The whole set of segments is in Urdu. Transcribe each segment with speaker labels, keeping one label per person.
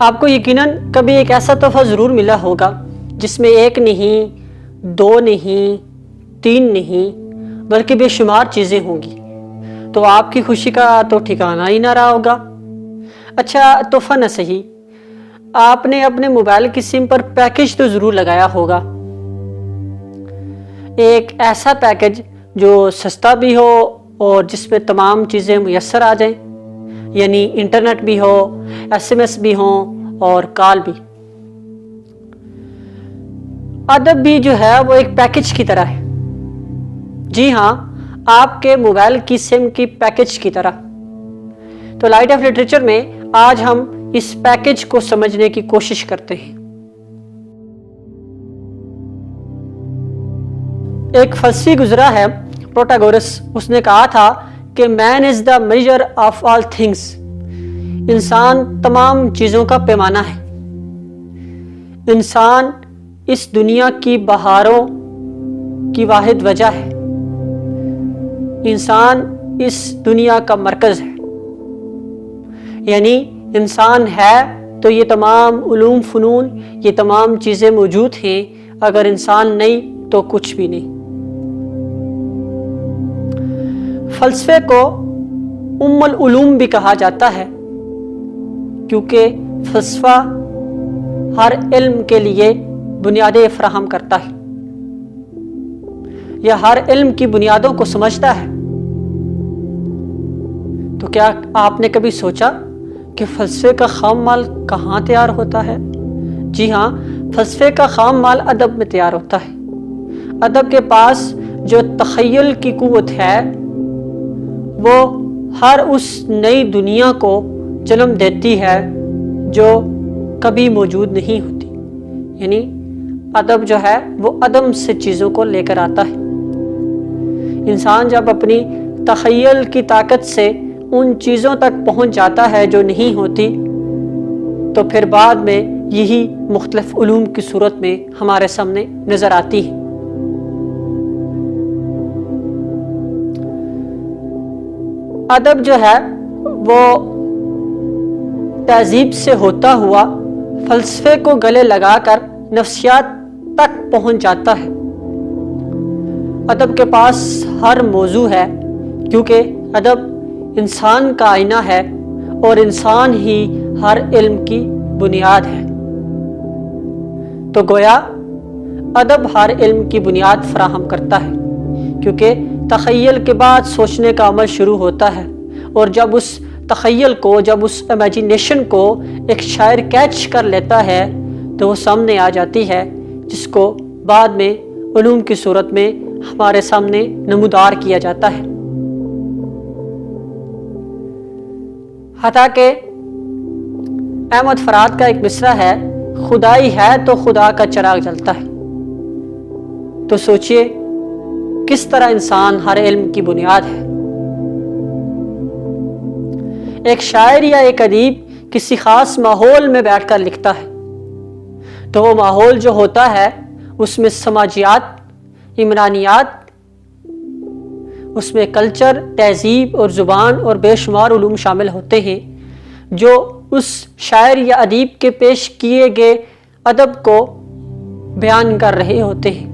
Speaker 1: آپ کو یقیناً کبھی ایک ایسا تحفہ ضرور ملا ہوگا جس میں ایک نہیں، دو نہیں، تین نہیں، بلکہ بے شمار چیزیں ہوں گی، تو آپ کی خوشی کا تو ٹھکانہ ہی نہ رہا ہوگا۔ اچھا، تحفہ نہ صحیح، آپ نے اپنے موبائل کی سم پر پیکج تو ضرور لگایا ہوگا، ایک ایسا پیکج جو سستا بھی ہو اور جس میں تمام چیزیں میسر آ جائیں، یعنی انٹرنیٹ بھی ہو، ایس ایم ایس بھی ہوں اور کال بھی۔ ادب بھی جو ہے وہ ایک پیکج کی طرح ہے، جی ہاں، آپ کے موبائل کی سم کی پیکج کی طرح۔ تو لائٹ آف لٹریچر میں آج ہم اس پیکج کو سمجھنے کی کوشش کرتے ہیں۔ ایک فلسفی گزرا ہے پروٹاگورس، اس نے کہا تھا کہ man is the measure of all things, انسان تمام چیزوں کا پیمانہ ہے۔ انسان اس دنیا کی بہاروں کی واحد وجہ ہے، انسان اس دنیا کا مرکز ہے، یعنی انسان ہے تو یہ تمام علوم فنون، یہ تمام چیزیں موجود ہیں، اگر انسان نہیں تو کچھ بھی نہیں۔ فلسفے کو ام العلوم بھی کہا جاتا ہے، کیونکہ فلسفہ ہر علم کے لیے بنیادیں فراہم کرتا ہے یا ہر علم کی بنیادوں کو سمجھتا ہے۔ تو کیا آپ نے کبھی سوچا کہ فلسفے کا خام مال کہاں تیار ہوتا ہے؟ جی ہاں، فلسفے کا خام مال ادب میں تیار ہوتا ہے۔ ادب کے پاس جو تخیل کی قوت ہے وہ ہر اس نئی دنیا کو جنم دیتی ہے جو کبھی موجود نہیں ہوتی، یعنی ادب جو ہے وہ عدم سے چیزوں کو لے کر آتا ہے۔ انسان جب اپنی تخیل کی طاقت سے ان چیزوں تک پہنچ جاتا ہے جو نہیں ہوتی، تو پھر بعد میں یہی مختلف علوم کی صورت میں ہمارے سامنے نظر آتی ہے۔ ادب جو ہے وہ تہذیب سے ہوتا ہوا فلسفے کو گلے لگا کر نفسیات تک پہنچ جاتا ہے۔ ادب کے پاس ہر موضوع ہے، کیونکہ ادب انسان کا آئینہ ہے اور انسان ہی ہر علم کی بنیاد ہے۔ تو گویا ادب ہر علم کی بنیاد فراہم کرتا ہے، کیونکہ تخیل کے بعد سوچنے کا عمل شروع ہوتا ہے، اور جب اس تخیل کو، جب اس امیجینیشن کو ایک شاعر کیچ کر لیتا ہے تو وہ سامنے آ جاتی ہے، جس کو بعد میں علوم کی صورت میں ہمارے سامنے نمودار کیا جاتا ہے۔ حتیٰ کہ احمد فراد کا ایک مصرع ہے، خدائی ہے تو خدا کا چراغ جلتا ہے۔ تو سوچئے کس طرح انسان ہر علم کی بنیاد ہے۔ ایک شاعر یا ایک ادیب کسی خاص ماحول میں بیٹھ کر لکھتا ہے، تو وہ ماحول جو ہوتا ہے اس میں سماجیات، عمرانیات، اس میں کلچر، تہذیب اور زبان اور بے شمار علوم شامل ہوتے ہیں جو اس شاعر یا ادیب کے پیش کیے گئے ادب کو بیان کر رہے ہوتے ہیں۔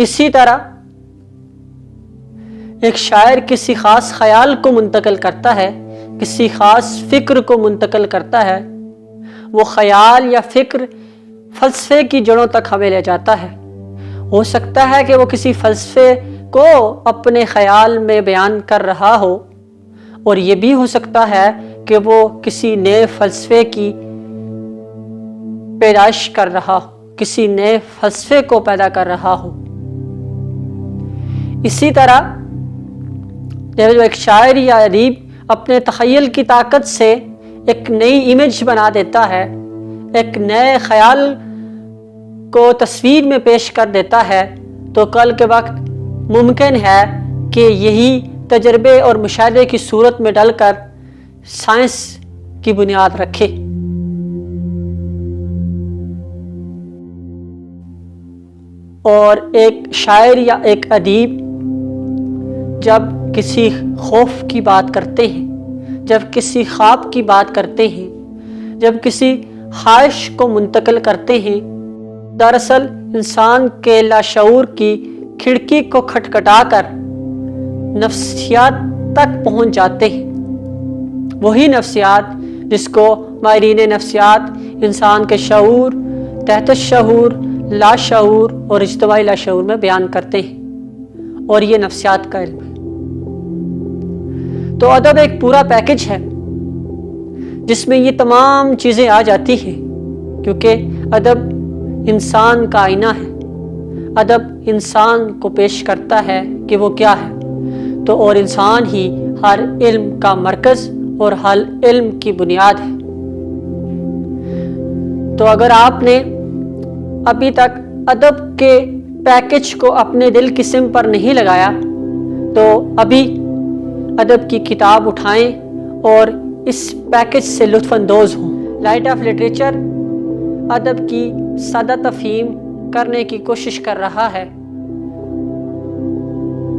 Speaker 1: اسی طرح ایک شاعر کسی خاص خیال کو منتقل کرتا ہے، کسی خاص فکر کو منتقل کرتا ہے، وہ خیال یا فکر فلسفے کی جڑوں تک ہمیں لے جاتا ہے۔ ہو سکتا ہے کہ وہ کسی فلسفے کو اپنے خیال میں بیان کر رہا ہو، اور یہ بھی ہو سکتا ہے کہ وہ کسی نئے فلسفے کی پیدائش کر رہا ہو، کسی نئے فلسفے کو پیدا کر رہا ہو۔ اسی طرح جب ایک شاعر یا ادیب اپنے تخیل کی طاقت سے ایک نئی امیج بنا دیتا ہے، ایک نئے خیال کو تصویر میں پیش کر دیتا ہے، تو کل کے وقت ممکن ہے کہ یہی تجربے اور مشاہدے کی صورت میں ڈل کر سائنس کی بنیاد رکھے۔ اور ایک شاعر یا ایک ادیب جب کسی خوف کی بات کرتے ہیں، جب کسی خواب کی بات کرتے ہیں، جب کسی خواہش کو منتقل کرتے ہیں، دراصل انسان کے لاشعور کی کھڑکی کو کھٹکھٹا کر نفسیات تک پہنچ جاتے ہیں۔ وہی نفسیات جس کو ماہرین نفسیات انسان کے شعور، تحت الشعور، لاشعور اور اجتماعی لاشعور میں بیان کرتے ہیں، اور یہ نفسیات کا علم ہے۔ تو ادب ایک پورا پیکج ہے جس میں یہ تمام چیزیں آ جاتی ہیں، کیونکہ ادب انسان کا آئینہ ہے۔ ادب انسان کو پیش کرتا ہے کہ وہ کیا ہے، تو اور انسان ہی ہر علم کا مرکز اور ہر علم کی بنیاد ہے۔ تو اگر آپ نے ابھی تک ادب کے پیکج کو اپنے دل کی سم پر نہیں لگایا تو ابھی ادب کی کتاب اٹھائیں اور اس پیکج سے لطف اندوز ہوں۔ لائٹ آف لٹریچر ادب کی سادہ تفہیم کرنے کی کوشش کر رہا ہے،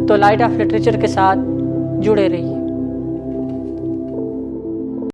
Speaker 1: تو لائٹ آف لٹریچر کے ساتھ جڑے رہیے۔